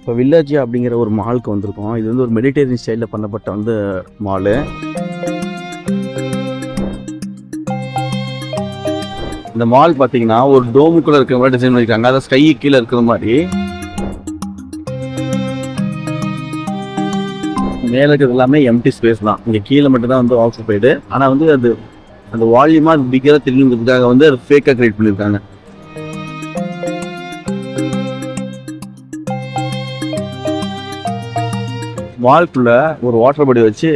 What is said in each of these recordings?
இப்போ வில்லேஜ் அப்படிங்கிற ஒரு மாலுக்கு வந்திருக்கோம். இது வந்து ஒரு மெடிடேரியன் ஸ்டைலில் பண்ணப்பட்ட வந்து மாலு. இந்த மால் பார்த்தீங்கன்னா ஒரு டோமுக்குள்ளே இருக்கிற மாதிரி டிசைன் பண்ணியிருக்காங்க. அதாவது ஸ்கை கீழே இருக்கிற மாதிரி. மேலே இருக்கிறது எல்லாமே எம்டி ஸ்பேஸ் தான். இங்கே கீழே மட்டும் தான் வந்து ஆக்குபைடு. ஆனால் வந்து அது அந்த வால்யூமாக பிகராக தெரியுங்கிறதுக்காக வந்து அது ஃபேக்காக கிரியேட் பண்ணியிருக்காங்க. மால்குள்ள ஒரு வாட்டர் பாடி வச்சு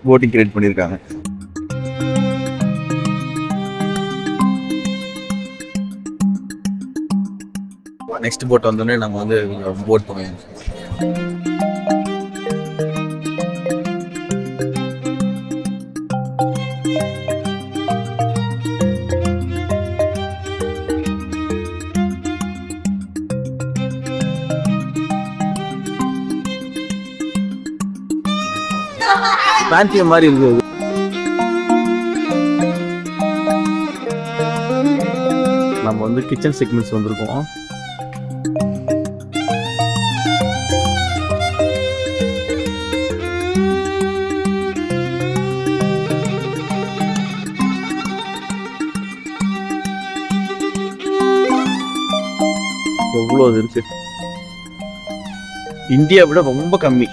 போட்டிங் கிரியேட் பண்ணியிருக்காங்க. நெக்ஸ்ட் போட் வந்தோடனே நம்ம வந்து போட் பண்ணுவோம். ஃபேன்சி மாதிரி இருக்குது. நம்ம வந்து கிச்சன் செக்மெண்ட்ஸ் வந்திருக்கோம். எவ்வளோ இருக்கு. இந்தியா விட ரொம்ப கம்மி.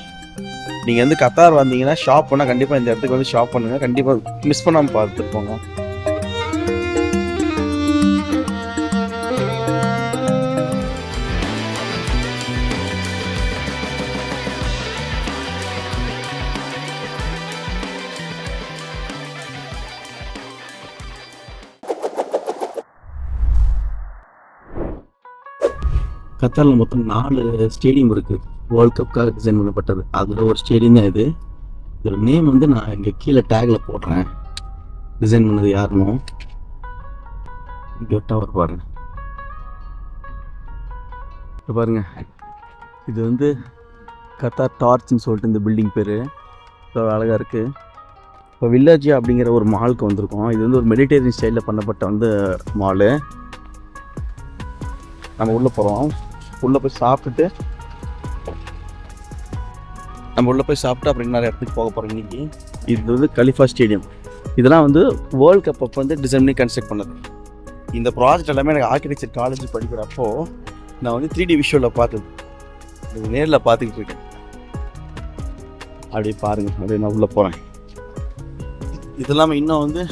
நீங்கள் வந்து கத்தார் வந்தீங்கன்னா ஷாப் பண்ணால் கண்டிப்பாக இந்த இடத்துக்கு வந்து ஷாப் பண்ணுங்கள். கண்டிப்பாக மிஸ் பண்ணாமல் பார்த்துட்டு போங்க. கத்தாரில் மொத்தம் 4 ஸ்டேடியம் இருக்குது. வேர்ல்ட் கப்புக்காக டிசைன் பண்ணப்பட்டது. அதில் ஒரு ஸ்டேடியம் தான் இது. இதோட நேம் வந்து நான் இங்கே கீழே டேக்கில் போடுறேன். டிசைன் பண்ணது யாருன்னு இங்கே டவர் பாருங்க. இப்போ பாருங்க, இது வந்து கத்தார் டார்ச்னு சொல்லிட்டு இந்த பில்டிங் பேர். அழகாக இருக்குது. இப்போ வில்லேஜ் அப்படிங்கிற ஒரு மாலுக்கு வந்திருக்கோம். இது வந்து ஒரு மெடிடேரியன் ஸ்டைலில் பண்ணப்பட்ட வந்து மாலு. நம்ம உள்ளே போகிறோம். உள்ளே போய் சாப்பிட்டுட்டு அப்புறம் நிறைய இடத்துக்கு போக போகிறோம் இன்னைக்கு. இது வந்து கலிஃபா ஸ்டேடியம். இதெல்லாம் வந்து வேர்ல்ட் கப் அப்போ வந்து டிசைன் பண்ணி கன்ஸ்ட்ரக்ட் பண்ணது. இந்த ப்ராஜெக்ட் எல்லாமே எனக்கு ஆர்கிடெக்சர் காலேஜ் படிக்கிறப்போ நான் வந்து 3D விஷுவலில் பார்த்தது. இது நேரில் பார்த்துக்கிட்டு இருக்கேன். அப்படி பாருங்க, அப்படியே நான் உள்ளே போகிறேன். இது இல்லாமல் இன்னும் வந்து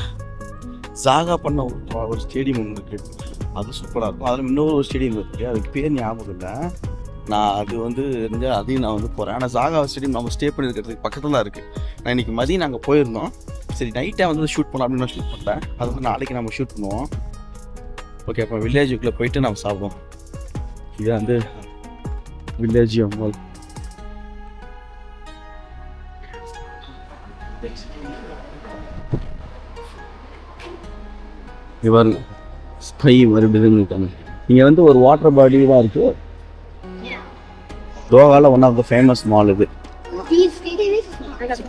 ஜாகா பண்ண ஒரு ஸ்டேடியம் ஒன்று இருக்குது. அது சூப்பராக இருக்கும். அதில் இன்னொரு ஸ்டேடியம் இருக்குது. அதுக்கு பேர் ஞாபகம் இல்லை. நான் அது வந்து இருந்தால் அதையும் நான் வந்து போகிறேன். ஆனால் ஜாகா ஸ்டேடியம் நம்ம ஸ்டே பண்ணியிருக்கிறதுக்கு பக்கத்தில் தான் இருக்குது. நான் இன்றைக்கி மதியம் நாங்கள் போயிருந்தோம். சரி நைட்டாக வந்து ஷூட் பண்ணலாம் அப்படின்னு நான் ஷூட் பண்ணேன். அது வந்து நாளைக்கு நம்ம ஷூட் பண்ணுவோம். ஓகே, அப்போ வில்லேஜுக்குள்ளே போயிட்டு நம்ம சாப்பிடுவோம். இது வந்து வில்லேஜ் மால். இவர் ஸ்கை மறுபடியும் இருக்காங்க. இங்கே வந்து ஒரு வாட்டர் பாடி தான் இருக்குது. தோஹாவில் one of the famous mall இது.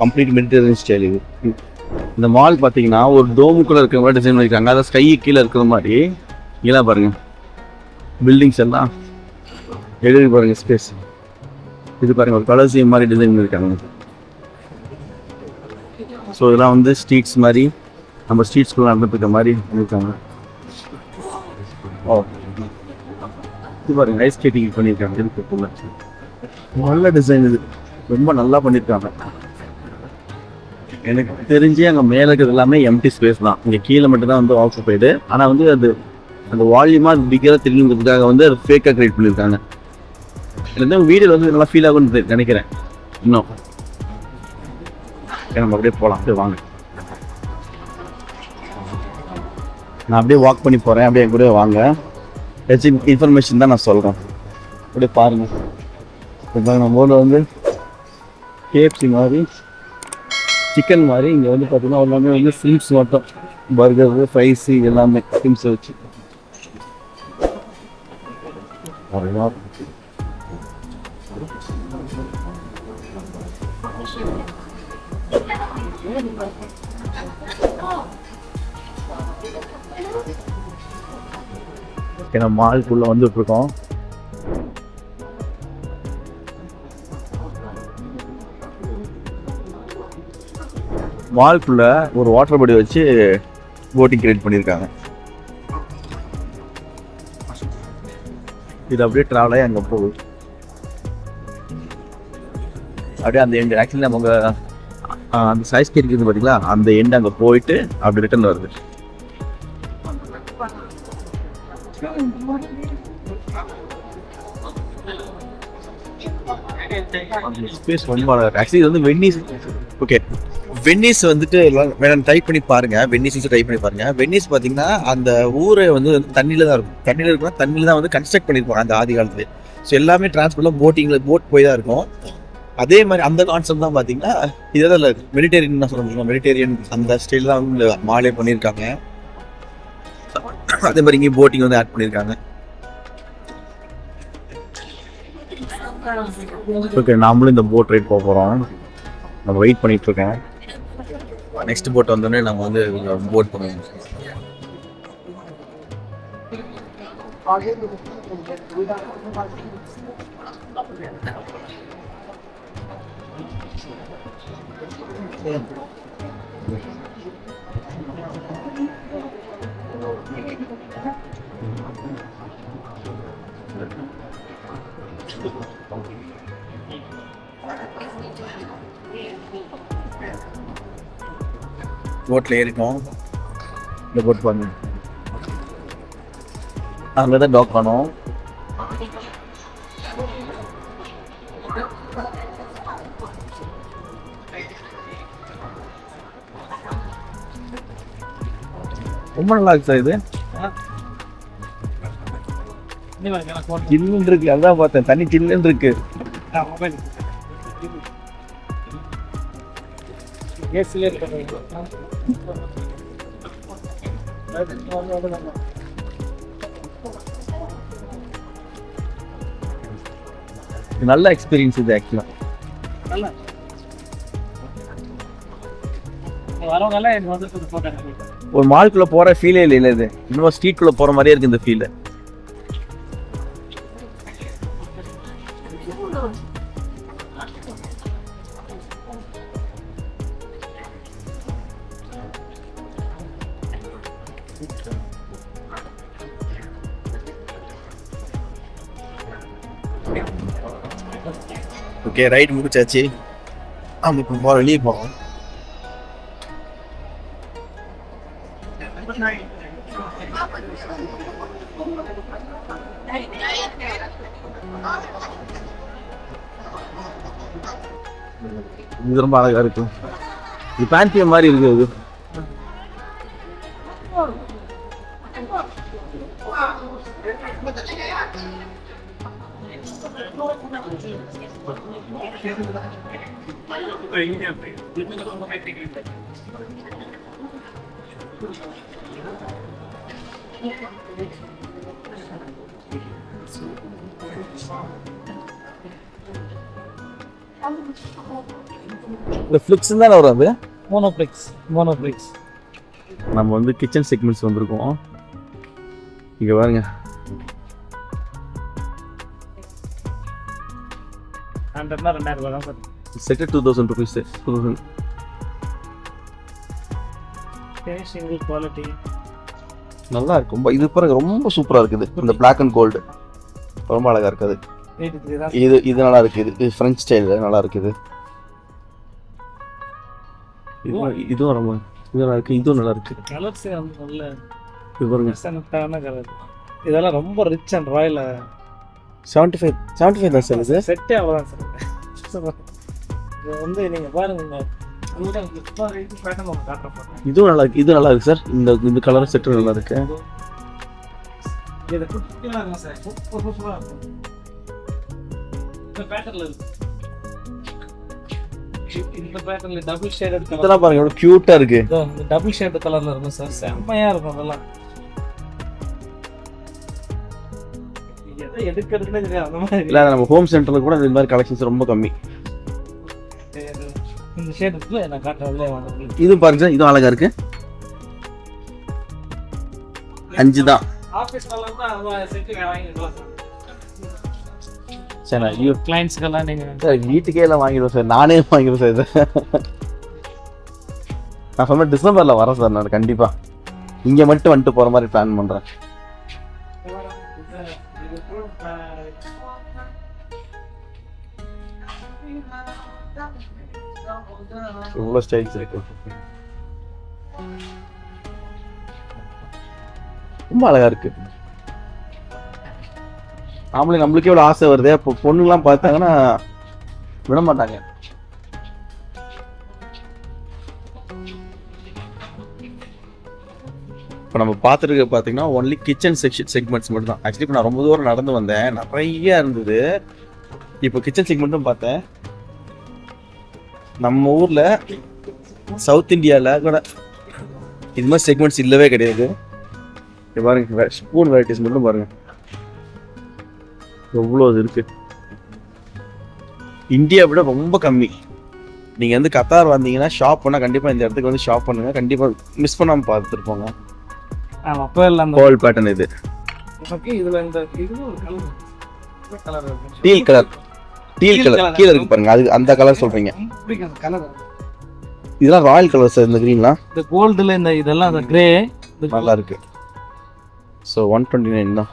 கம்ப்ளீட் மெடிடேரியன் ஸ்டைல் இது. இந்த மால் பார்த்தீங்கன்னா ஒரு டோமுக்குள்ளே இருக்கிற மாதிரி டிசைன் பண்ணியிருக்காங்க. அதாவது ஸ்கை கீழே இருக்கிற மாதிரி. இங்கெல்லாம் பாருங்கள், பில்டிங்ஸ் எல்லாம் எழுதி பாருங்கள், ஸ்பேஸ். இது பாருங்கள், ஒரு கலர்ஸியம் மாதிரி டிசைன் பண்ணியிருக்காங்க. ஸோ இதெல்லாம் வந்து ஸ்ட்ரீட்ஸ் மாதிரி, நம்ம ஸ்ட்ரீட்ஸ்குள்ளே நடந்துட்டு இருக்க மாதிரி பண்ணியிருக்காங்க. ஓ, இது பாருங்க, ஐஸ் ஸ்கேட்டிங் பண்ணியிருக்காங்க. இதுக்குள்ள நல்ல டிசைன். இது ரொம்ப நல்லா பண்ணியிருக்காங்க. எனக்கு தெரிஞ்சு அங்கே மேலே இருக்கிறது எல்லாமே எம்டி ஸ்பேஸ் தான். இங்கே கீழே மட்டும் தான் வந்து ஆக்குபைடு. ஆனால் வந்து அது அந்த வால்யூமாக பிகராக தெரியுங்கிறதுக்காக வந்து அது ஃபேக்காக கிரியேட் பண்ணியிருக்காங்க. எனக்கு வீடியோ வந்து நல்லா ஃபீல் ஆகும்னு நினைக்கிறேன். இன்னும் நம்ம அப்படியே போகலாம். அப்படியே வாங்க, நான் அப்படியே வாக் பண்ணி போகிறேன். அப்படியே கூட வாங்க, ஏதாச்சும் இன்ஃபர்மேஷன் தான் நான் சொல்கிறேன். அப்படியே பாருங்கள். இப்போ நம்ம ஊரில் வந்து கேஎஃப்சி மாதிரி, சிக்கன் மாதிரி, இங்கே வந்து பார்த்தீங்கன்னா எல்லாமே வந்து ஃபிலிம்ஸ் மட்டும், பர்கரு, ஃப்ரைஸு எல்லாமே ஃபிலிம்ஸை வச்சு. நம்ம மாலுக்குள்ளே வந்துட்டு இருக்கோம். மால்குள்ள ஒரு வாட்டர் பாடி வச்சு போட்டிங் கிரியேட் பண்ணியிருக்காங்க. இது அப்படியே ட்ராவல் ஆகி அங்கே போகுது. அப்படியே அந்த எண்டு ஆக்சுவலி நம்ம அந்த சைஸ் கேட் இருக்குது பார்த்தீங்களா, அந்த எண்டு அங்கே போயிட்டு அப்படி ரிட்டர்ன் வருது. ஸ்பேஸ் ரொம்ப ஆக்சுவலி இது வந்து வென்னிஸ். ஓகே, வென்னிஸ் வந்துட்டு எல்லாம் டைப் பண்ணி பாருங்க. வென்னிஸ் டைப் பண்ணி பாருங்க. வென்னிஸ் பார்த்தீங்கன்னா அந்த ஊரை வந்து தண்ணியில் தான் இருக்கும். தண்ணியில் இருக்குன்னா தண்ணியில் தான் வந்து கன்ஸ்ட்ரக்ட் பண்ணியிருப்பாங்க அந்த ஆதி காலத்துலேயே. ஸோ எல்லாமே டிரான்ஸ்போர்ட்லாம் போட் போய் தான் இருக்கும். அதே மாதிரி அந்த கான்செப்ட் தான் பார்த்தீங்கன்னா இதெல்லாம் இல்லை மெடிடேரியன் தான் சொல்லுவாங்க. மெடிடேரியன் அந்த ஸ்டைல் தான் வந்து மாலே பண்ணியிருக்காங்க. அதே மாதிரி இங்கேயும் போட்டிங் வந்து ஆட் பண்ணியிருக்காங்க. ஓகே, நாமளும் இந்த போட் ரைட் போக போகிறோம். நம்ம வெயிட் பண்ணிட்டு இருக்கேன். நெக்ஸ்ட் போட் வந்தோடனே நம்ம வந்து போட் பண்ணுவோம். போட்டில் ஏறிட்டோம். இந்த போட் பாருங்க, அங்கே தான் டாக் பண்ணோம். ரொம்ப நல்லா இருக்கு சார். இது சில்லுன்னு இருக்கு. அதான் பார்த்தேன், தண்ணி சில்லுன்னு இருக்கு. நல்ல எக்ஸ்பீரியன்ஸ் இது ஆக்சுவலா. ஒரு மால்குள்ள போற ஃபீலே இல்லை. இது இன்னும் ஸ்ட்ரீட்குள்ள போற மாதிரியே இருக்கு இந்த ஃபீல். ஓகே, ரைட் முடிச்சாச்சு. நம்ம இப்போ போகிற வெளியே போகிறோம். இது ரொம்ப அழகா இருக்கும். இது பேண்டியம் மாதிரி இருக்கு. இது இந்த ஃபிளிக்ஸ் தானே வரும். அது மோனோப்ளிக்ஸ். நம்ம வந்து கிச்சன் செக்மெண்ட்ஸ் வந்திருக்கோம். இங்க பாருங்க, செட் 2000 rupees. 2000 குவாலிட்டி நல்லா இருக்கும். இது பாருங்க, ரொம்ப சூப்பரா இருக்குது. இந்த பிளாக் அண்ட் கோல்டு ரொம்ப அழகா இருக்குது. இது நல்லா இருக்கு. இது ஃப்ரெஞ்ச் ஸ்டைல்ல நல்லா இருக்குது. இதுவும் ரொம்ப நல்லா இருக்கு. இதுவும் நல்லா இருக்கு. கலர்ஸ் நல்ல இது பாருங்க, சென்டான கலர். இதெல்லாம் ரொம்ப ரிச் அண்ட் ராயல். 75 தான் சார். இது செட்டே அவ்வளோதான் சார். இது வந்து நீங்க பாருங்க, இதுவும் நல்லா இருக்கு. இது நல்லா இருக்கு சார். இந்த கலர் செட் நல்லா இருக்கு. டபுள் ஷேடட் கலர் பாருங்க, எவ்வளவு கியூட்டா இருக்கு. டபுள் ஷேடட் கலர்ல இருக்கும் சார். செம்மையா இருக்கும். அதெல்லாம் எடுக்கிறதுனே தெரியாது. அந்த மாதிரி இல்ல, நம்ம ஹோம் சென்டர்ல கூட இந்த மாதிரி கலெக்ஷன்ஸ் ரொம்ப கம்மி. இந்த ஷேட்ல நான் காட்டுறதுல வந்து இது பாருங்க, இது அழகா இருக்கு. 5 தான். ஆபீஸ் கலர்னா செட் வாங்கிடலாம் சார். சார் யூ கிளையண்ட்ஸ்க்கெல்லாம் நீங்க சார் வீட்டுக்கே எல்லாம் வாங்கிடுவோம் சார். நானே வாங்கிடுவேன் சார். நான் சொன்ன டிசம்பரில் வரேன் சார். நான் கண்டிப்பாக இங்கே மட்டும் வந்துட்டு போகிற மாதிரி பிளான் பண்ணுறேன். இவ்வளோ ஸ்டைல்ஸ் இருக்கு. ரொம்ப அழகா இருக்கு. ஆம்பளை நம்மளுக்கே எவ்வளோ ஆசை வருது. இப்போ பொண்ணுலாம் பார்த்தாங்கன்னா விட மாட்டாங்க. இப்போ நம்ம பார்த்துருக்கு பார்த்தீங்கன்னா ஒன்லி கிச்சன் செக்மெண்ட்ஸ் மட்டும் தான். ஆக்சுவலி இப்போ நான் ரொம்ப தூரம் நடந்து வந்தேன், நிறைய இருந்தது. இப்போ கிச்சன் செக்மெண்ட்டும் பார்த்தேன். நம்ம ஊரில் சவுத் இந்தியாவில் கூட இது மாதிரி செக்மெண்ட்ஸ் இல்லவே கிடையாது. பாருங்க, ஸ்பூன் வெரைட்டிஸ் மட்டும் பாருங்க எவ்வளோ இது இருக்கு. இந்தியா விட ரொம்ப கம்மி. நீங்கள் வந்து கத்தார் வந்தீங்கன்னா ஷாப் பண்ணால் கண்டிப்பாக இந்த இடத்துக்கு வந்து ஷாப் பண்ணுங்க. கண்டிப்பாக மிஸ் பண்ணாமல் பார்த்துட்டு போங்க. கோல் பேட்டர்ன் இது. டீல் கலர் கீழே இருக்கு பாருங்க. அது அந்த கலர் சொல்றீங்க. இதெல்லாம் ராயல் கலர் சார். இந்த கிரீன்லாம் இந்த கோல்டுல இந்த இதெல்லாம் அந்த கிரே நல்லா இருக்கு. ஸோ 129 தான்.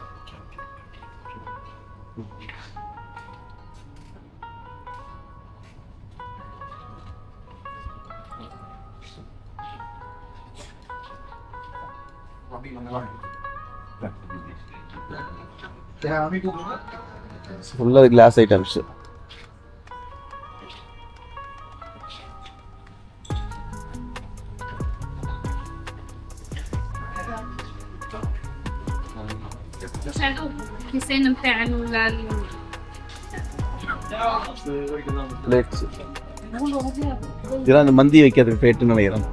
ஃபுல்லாக கிளாஸ் ஐட்டம்ஸ். இதெல்லாம் இந்த மந்தி வைக்கிறதுக்கு பிளேட்டுன்னு நினைக்கிறேன்.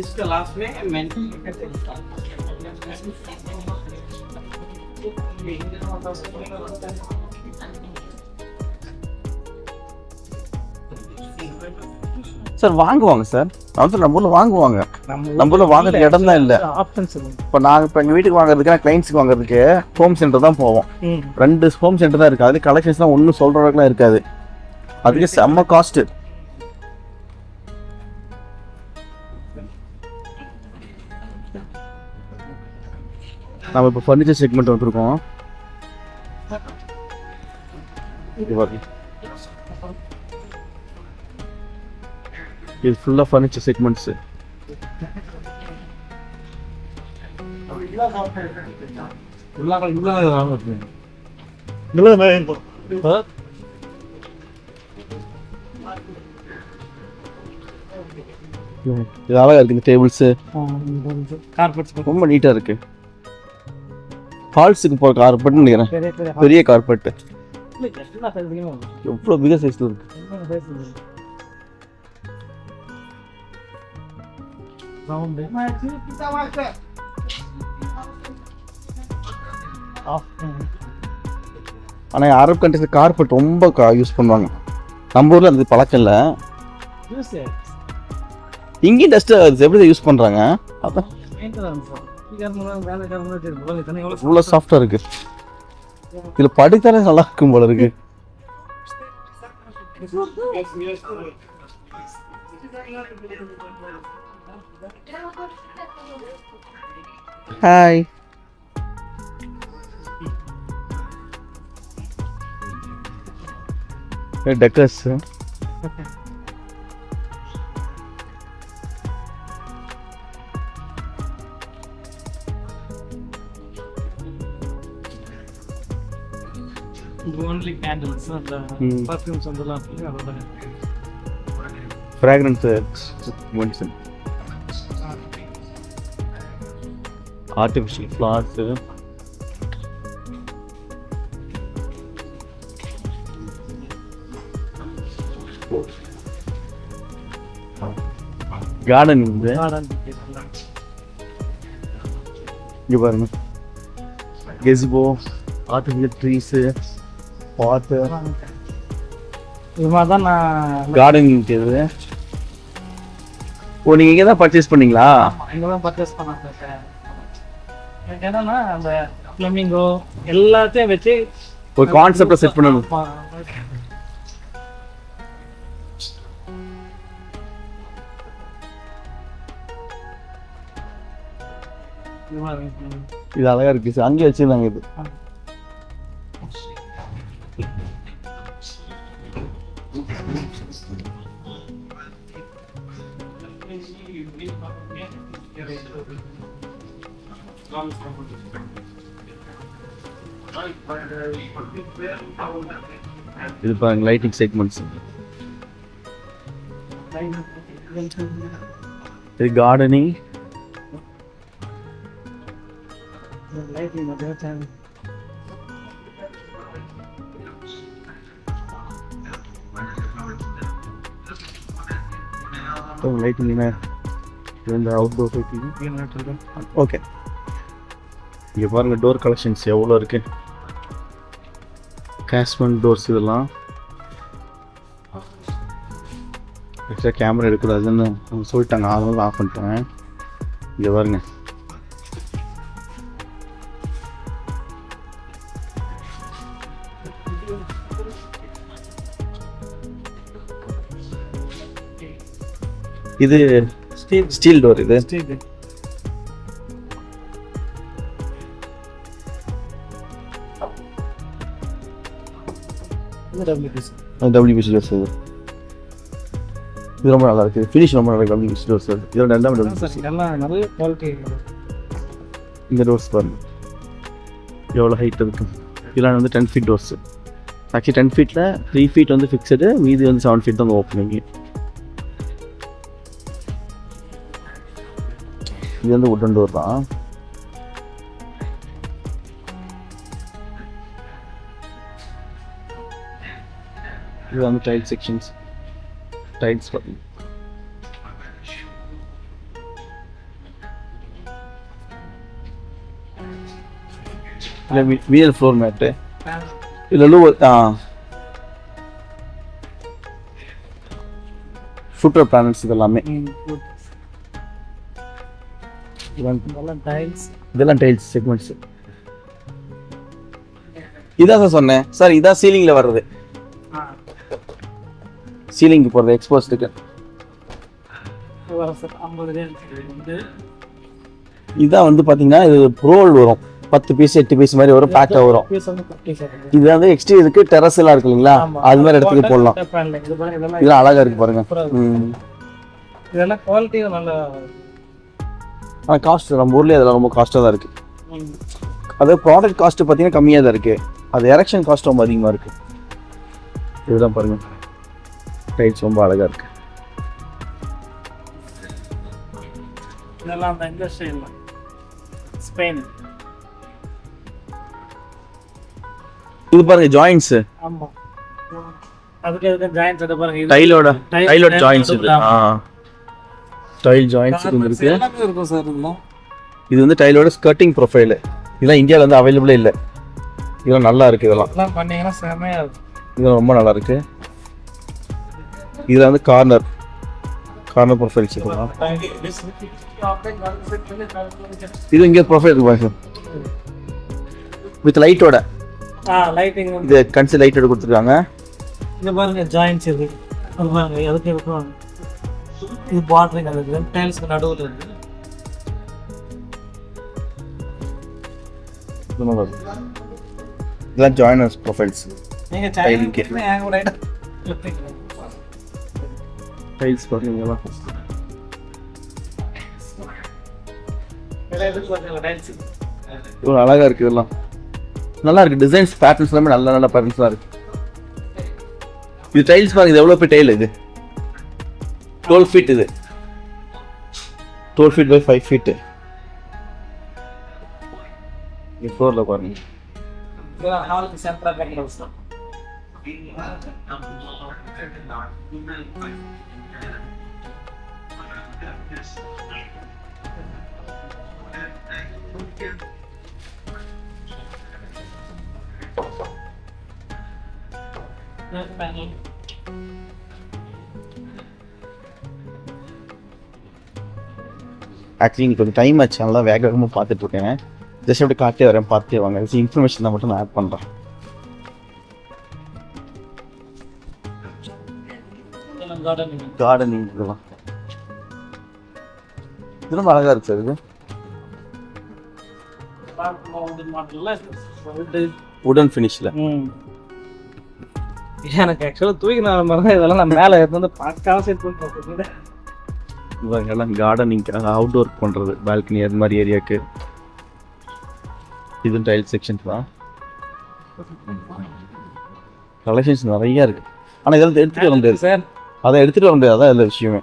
इसका लास्ट में मेंटल சார் வாங்குவாங்க சார். நம்ம ஊரில் வாங்குவாங்க. நம்ம ஊரில் வாங்குறதுக்கு இடம் தான் இல்லை. இப்போ நாங்கள் இப்போ எங்கள் வீட்டுக்கு வாங்குறதுக்கு கிளைண்ட்ஸுக்கு வாங்குறதுக்கு ஹோம் சென்டர் தான் போவோம். 2 ஹோம் சென்டர் தான் இருக்குது. அது கலெக்ஷன்ஸ்லாம் ஒன்றும் சொல்கிற அளவுக்குலாம் இருக்காது. அதுக்கு செம்ம காஸ்ட்டு. நம்ம இப்போ ஃபர்னிச்சர் செக்மெண்ட் வந்துருக்கோம். இது ஃபுல்லாக ஃபர்னிச்சர் செக்மெண்ட்ஸு. இது அழகா இருக்கு. இந்த டேபிள்ஸு ரொம்ப நீட்டாக இருக்கு. ஹால்ஸுக்கு போகிற கார்பெட்னு நினைக்கிறேன். பெரிய கார்பெட்டு எவ்வளோ பிக சைஸ்ல இருக்கு. ஆனால் அரபு கண்ட்ரிஸில் கார்பெட் ரொம்ப யூஸ் பண்ணுவாங்க. நம்ம ஊரில் அது பழக்கம் இல்லை. இங்கேயும் டஸ்ட்டு எப்படி யூஸ் பண்ணுறாங்க. அதான் இவ்வளோ சாஃப்டாக இருக்கு. இதில் படித்தாலே நல்லா இருக்கும் போல இருக்கு. Hi. Decors only candles and perfumes and all that. Fragrance medicine. Artificial flowers. Garden. You பாருங்க. Gazebo, artificial trees, pot. இது மாதிரி தான் நான் கார்டனிங் தேவை. ஓ நீங்க இங்க தான் பர்ச்சேஸ் பண்ணீங்களா? இங்கதான் பர்ச்சேஸ் பண்ணாங்க சார். எனக்கு என்னன்னா அந்த ஃப்ளமிங்கோ எல்லாத்தையும் வச்சு ஒரு கான்செப்டை செட் பண்ணணும். இது அழகா இருக்கு சார். அங்கேயே வச்சிருந்தாங்க இது. இது பாருங்க லைட்டிங் செக்மெண்ட்ஸ். இது கார்டனிங். லைட்டிங் இந்த அவுட்டோர் லைட்டிங். ஓகே இங்கே பாருங்க டோர் கலெக்ஷன்ஸ் எவ்வளோ இருக்கு. கேஸ்மெண்ட் டோர்ஸ் இதெல்லாம் எக்ஸ்ட்ரா கேமரா எடுக்கூடாதுன்னு அவங்க சொல்லிட்டாங்க, அதனால ஆஃப் பண்ணிட்டேன். இங்கே பாருங்க இது ஸ்டீல் டோர். இது WPC டோர்ஸ். இது ரொம்ப நல்லா இருக்கு. ஃபினிஷ் ரொம்ப நல்லா இருக்கு. WPC டோர்ஸ் இதோட எல்லாமே நல்ல குவாலிட்டி. இந்த டோர்ஸ் பாருங்க எவ்வளோ ஹைட் இருக்கு. இதெல்லாம் வந்து 10 ஃபீட் டோர்ஸ். ஆக்சுவலி 10 ஃபீட்டில் 3 ஃபீட் வந்து ஃபிக்ஸடு, மீதி வந்து 7 ஃபீட் தான் ஓப்பனிங். இது வந்து வுட்டன் டோர் தான். இது வந்து டைல் செக்ஷன்ஸ். டைல்ஸ் பாருங்க. இல்லை வீல் ஃப்ளோர் மேட்டு. இதில் ஃபுட்வேர் பேனல்ஸ் இதெல்லாமே. இதெல்லாம் டைல்ஸ் செக்மெண்ட்ஸ். இதான் சார் சொன்னேன் சார். இதான் சீலிங்ல வர்றது. சீலிங்க்கு போறது எக்ஸ்போஸ்டுக்கு. இதான் வந்து பாத்தீங்கன்னா இது ரோல் வரும். 10 பீஸ் 8 பீஸ் மாதிரி வரும். பேக்கா வரும். இது வந்து எக்ஸ்டீரியருக்கு டெரஸ் எல்லாம் இருக்கு இல்லைங்களா, அது மாதிரி இடத்துக்கு போடலாம். இதெல்லாம் அழகா இருக்கு பாருங்க. இதெல்லாம் குவாலிட்டி நல்ல. ஆனால் காஸ்ட் நம்ம ஊர்லேயே அதெல்லாம் ரொம்ப காஸ்ட்டாக தான் இருக்குது. அது ப்ராடக்ட் காஸ்ட்டு பார்த்தீங்கன்னா கம்மியாக தான் இருக்குது. அது எரெக்ஷன் காஸ்ட் ரொம்ப அதிகமாக இருக்குது. இதுதான் பாருங்கள் டைல்ஸ் ரொம்ப அழகாக இருக்குது. இதெல்லாம் அந்த இண்டஸ்ட்ரியல் ஸ்பெயின். இது பாருங்க ஜாயின்ட்ஸ். ஆமாம் அதுக்கு ஜாயின்ட்ஸ் அது பாருங்க. டைலோட ஜாயின்ட்ஸ் இது. டைல் ஜாயின்ட்ஸ் இருக்கு. இருக்கும் சார். இது வந்து டைலோட ஸ்கர்ட்டிங் ப்ரொஃபைல். இதெல்லாம் இந்தியாவில் வந்து அவைலபிளே இல்லை. இதெல்லாம் நல்லா இருக்கு. இதெல்லாம் பண்ணீங்கன்னா செமையா இருக்கும். இதெல்லாம் ரொம்ப நல்லா இருக்கு. இதில் வந்து கார்னர் ப்ரொஃபைல்ஸ் இருக்கலாம். இது இங்கே ப்ரொஃபைல் இருக்கு பாருங்க வித் லைட்டோட. லைட்டிங் இது கன்சி லைட்டோட கொடுத்துருக்காங்க. இங்க பாருங்க ஜாயின்ட்ஸ் இருக்கு. அது பாருங்க எதுக்கு இருக்கும். இது பார்டரிங் இருக்கு. டைல்ஸ்க்கு நடுவுல இருக்கு. இதெல்லாம் ஜாயினர்ஸ் ப்ரொஃபைல்ஸ். நீங்க டைலிங் கேட்ல ஏன் கூட டைல்ஸ் பாருங்க. இவ்வளோ அழகா இருக்கு. இதெல்லாம் நல்லா இருக்கு. டிசைன்ஸ் பேட்டர்ன்ஸ் எல்லாமே நல்ல நல்ல பேட்டர்ன்ஸ்லாம் இருக்கு. இது டைல்ஸ் பாருங்க. இது எவ்வளோ பெரிய டைல். இது 12 ஃபீட். இது 12 ஃபீட் பை 5 ஃபீட். இது ஃப்ளோர்ல பாருங்க. இதெல்லாம் ஹாலுக்கு சென்டரா கட்டணும். ஆக்சுவலி இன்னைக்கு கொஞ்சம் டைம் ஆச்சு, அதனால வேக வேகமாக பார்த்துட்ருக்கேன். ஜஸ்ட் அப்படி காட்டே வரேன், பார்த்தே வாங்க. இன்ஃபர்மேஷன் தான் மட்டும் நான் ஆட் பண்ணுறேன். கார்டனிங் இதெல்லாம் ரொம்ப அழகாக இருக்கு சார். இது உடன் ஃபினிஷில் எனக்கு ஆக்சுவலாக தூக்கின மாதிரி தான் இதெல்லாம் நான் மேலே இருந்து பார்க்காம செட் பண்ணுறேன். இவங்கெல்லாம் கார்டனிங்காக அவுட்டோர் பண்ணுறது, பால்கனி அது மாதிரி ஏரியாவுக்கு. இது டைல் செக்ஷன்ஸ் தான். கலெக்ஷன்ஸ் நிறையா இருக்குது. ஆனால் இதெல்லாம் எடுத்துகிட்டு வர முடியாது சார், அதை எடுத்துகிட்டு வர முடியாது, அதான் எல்லா விஷயமே.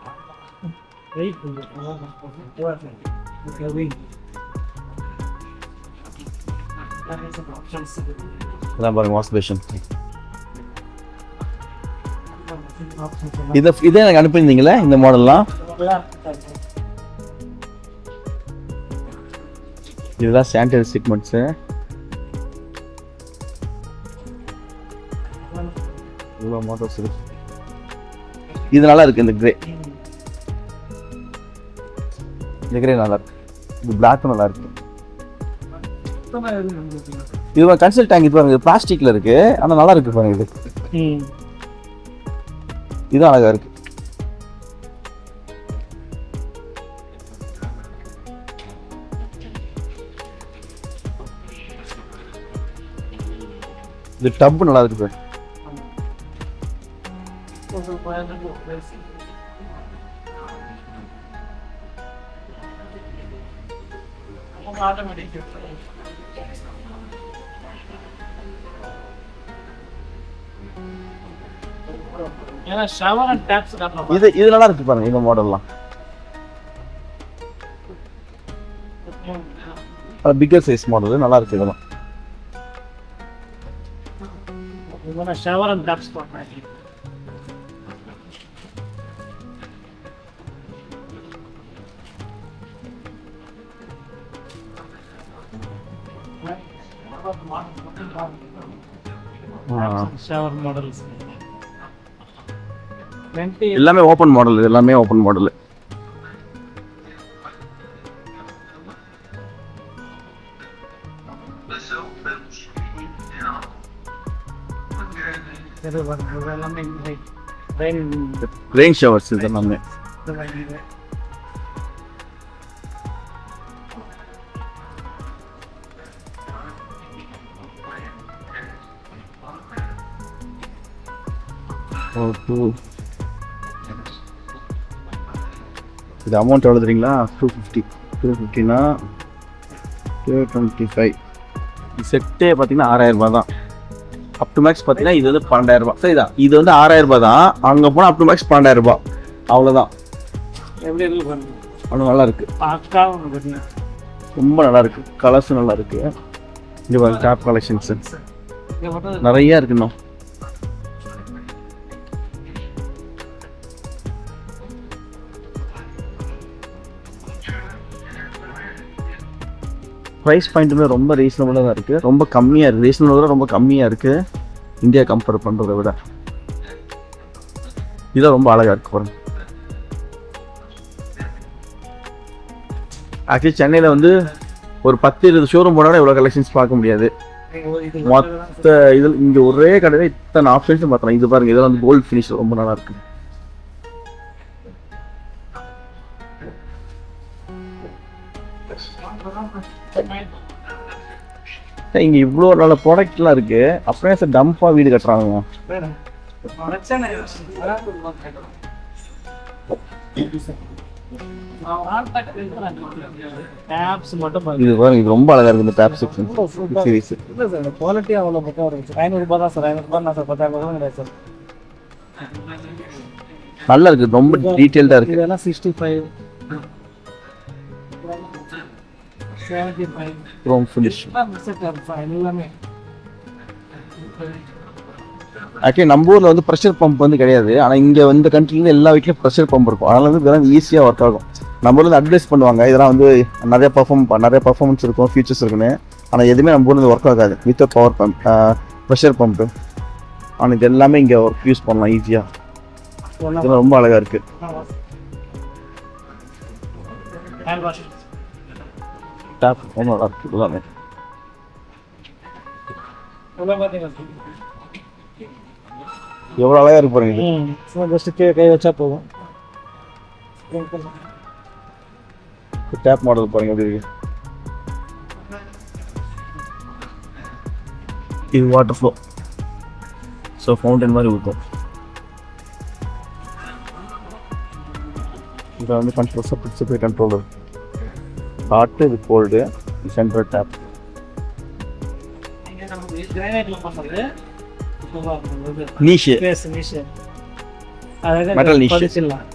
இதான் பாருங்க வாஷ் பேஷன். இதே எனக்கு அனுப்பியிருந்தீங்களே இந்த மாடல்லாம். இதுதான் சானிடரி செக்மெண்ட்ஸு. இவ்வளோ மாடல்ஸ் இருக்கு. இது நல்லா இருக்கு. இந்த கிரே, இந்த கிரே நல்லா இருக்கு. இது பிளாக் நல்லா இருக்கு. இது கன்சல்ட் டேங்க். இது பாருங்க பிளாஸ்டிக்ல இருக்கு, ஆனால் நல்லா இருக்கு பாருங்க. இது இது அழகா இருக்கு. இது டப் நல்லா இருக்கு பாருங்க. இது நல்லா இருக்கு பாருங்க. இந்த மாடல்லாம் பிக்கர் சைஸ் மாடல் நல்லா இருக்கு. இதெல்லாம் ஷவர் அண்ட் டாப்ஸ் போடுறேன். ஷவர் மாடல்ஸ் எல்லாமே ஓப்பன் மாடல். இது எல்லாமே ஓப்பன் மாடல். ரெயின் ஷவர்ஸ் இது எல்லாமே. இது அமௌண்ட் எவ்வளோ தெரியுங்களா? 250. 250னா 225. செட்டே பார்த்தீங்கன்னா 6000 ரூபாய் தான். அப் டு மேக்ஸ் பார்த்தீங்கன்னா இது வந்து 12000 ரூபாய். சரிதான், இது வந்து 6000 ரூபாய் தான். அங்கே போனால் அப் டு மேக்ஸ் 12000 ரூபாய், அவ்வளோதான். எப்படி இருக்கு? அவ்வளோ நல்லா இருக்கு. பார்க்க ரொம்ப நல்லா இருக்கு. கலர்ஸும் நல்லா இருக்கு. இங்கே பாருங்க டாப் கலெக்ஷன்ஸ் நிறையா இருக்கு. இன்னும் ப்ரைஸ் பாயிண்ட்டுமே ரொம்ப ரீசனபுளாக தான் இருக்குது. ரொம்ப கம்மியாக இருக்குது. ரீசனபுளாக ரொம்ப கம்மியாக இருக்குது இந்தியா கம்பேர் பண்ணுறத விட. இதெல்லாம் ரொம்ப அழகாக இருக்குது பாருங்க. ஆக்சுவலி சென்னையில் வந்து ஒரு 10-20 ஷோரூம் போனால் இவ்வளோ கலெக்ஷன்ஸ் பார்க்க முடியாது. மொத்த இதில் இங்கே ஒரே கடையில் இத்தனை ஆப்ஷன்ஸும் பார்க்கலாம். இது பாருங்கள், இதெல்லாம் வந்து கோல்டு ஃபினிஷ் ரொம்ப நல்லா இருக்குது. இங்க இவ்வளோ நல்ல ப்ராடக்ட்லாம் இருக்கு. அப்படியே சார் டம்பா வீடு கட்டுறாங்க. இது பாருங்க, இது ரொம்ப அழகா இருக்கு. இந்த டேப் செக்ஷன் சீரிஸ் இல்ல சார், குவாலிட்டி அவ்வளோ பக்கம் வரும் சார். 500 ரூபாய் தான் சார். 500 ரூபாய் நான் சார் 10,000 ரூபாய் கிடையாது சார். நல்லா இருக்கு, ரொம்ப டீடைல்டா இருக்கு. இதெல்லாம் 65 75 க்ரோம் ஃபினிஷ் எல்லாமே. ஆக்சுவலி நம்ம ஊரில் வந்து ப்ரெஷர் பம்ப் வந்து கிடையாது. ஆனால் இங்கே வந்து கண்ட்ரிலேருந்து எல்லா வீட்லேயும் ப்ரெஷர் பம்ப் இருக்கும். அதனால வந்து இதெல்லாம் ஈஸியாக ஒர்க் ஆகும். நம்ம ஊரில் அட்வைஸ் பண்ணுவாங்க இதெல்லாம் வந்து நிறைய பர்ஃபார்மன்ஸ் இருக்கும், ஃபியூச்சர்ஸ் இருக்குன்னு. ஆனால் எதுவுமே நம்ம ஊரில் ஒர்க் ஆகாது with power pump, pressure pump. ஆனால் இது எல்லாமே இங்கே ஒர்க் யூஸ் பண்ணலாம் ஈஸியாக. இதெல்லாம் ரொம்ப அழகாக இருக்குது. ஹேண்ட் வாஷ் டேப் நல்லா இருக்கு எல்லாமே. எவ்வளோ பார்த்தீங்கன்னா எவ்வளோ அழகாக இருக்கு பாருங்க இது. சும்மா ஜஸ்ட் கை வச்சா போதும். டேப் மாடல் பாருங்க எப்படி இருக்கு. இது வாட்டர் ஃப்ளோ, ஸோ ஃபவுண்டன் மாதிரி ஊற்றும். இதில் வந்து கண்ட்ரோல் செப்பரேட் கண்ட்ரோலர், ஹாட்டு, இது கோல்டு, சென்ட்ரல் டேப். கிரானைட்ல பண்ணது நீஷு, நீஷு மெட்டல் நீஷ். படிச்சிடலாம்.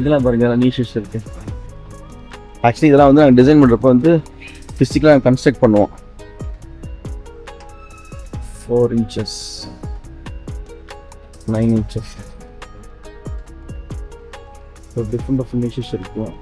இதெல்லாம் பாருங்க நீஷஸ் இருக்கு. ஆக்சுவலி இதெல்லாம் வந்து நாங்கள் டிசைன் பண்ணுறப்போ வந்து ஃபிசிக்கலாக நாங்கள் கன்ஸ்ட்ரக்ட் பண்ணுவோம். 4 inches, 9 inches, so different of niches இருக்கும்.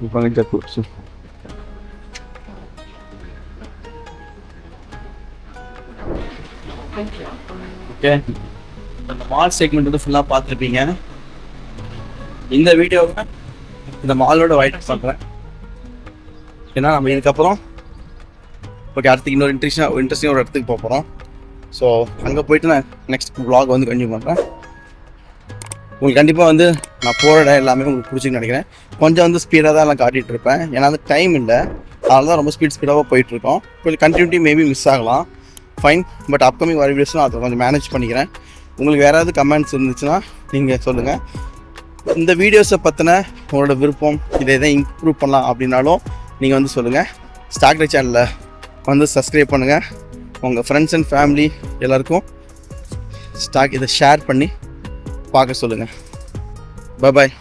இப்போ ஜக்கூசி. ஓகே, இந்த மால் செக்மெண்ட் வந்து ஃபுல்லாக பார்த்துருப்பீங்க. இந்த வீடியோவை இந்த மாலோட வைட் பண்ணுறேன். ஏன்னா நம்ம இதுக்கப்புறம் ஓகே அடுத்து இன்னொரு இன்ட்ரெஸ்டிங் ஒரு இடத்துக்கு போக போகிறோம். ஸோ அங்கே போயிட்டு நான் நெக்ஸ்ட் வ்ளாக் வந்து கண்டினியூ பண்ணுறேன். உங்களுக்கு கண்டிப்பாக வந்து நான் போகிற இடம் எல்லாமே உங்களுக்கு பிடிச்சின்னு நினைக்கிறேன். கொஞ்சம் வந்து ஸ்பீடாக தான் எல்லாம் காட்டிகிட்டு இருப்பேன், ஏன்னா வந்து டைம் இல்லை, அதனால தான் ரொம்ப ஸ்பீடாக போயிட்டுருக்கோம். கொஞ்சம் கண்டினியூட்டி மேபி மிஸ் ஆகலாம், ஃபைன். பட் அப்கமிங் வர வீடியோஸ் நான் அதை கொஞ்சம் மேனேஜ் பண்ணிக்கிறேன். உங்களுக்கு வேறு ஏதாவது கமெண்ட்ஸ் இருந்துச்சுன்னா நீங்கள் சொல்லுங்கள். இந்த வீடியோஸை பற்றின உங்களோட விருப்பம், இதை எதை இம்ப்ரூவ் பண்ணலாம் அப்படின்னாலும் நீங்கள் வந்து சொல்லுங்கள். ஸ்டாக்டரி சேனலில் வந்து சப்ஸ்கிரைப் பண்ணுங்கள். உங்கள் ஃப்ரெண்ட்ஸ் அண்ட் ஃபேமிலி எல்லாருக்கும் இதை ஷேர் பண்ணி பார்க்க சொல்லுங்கள். பாய்.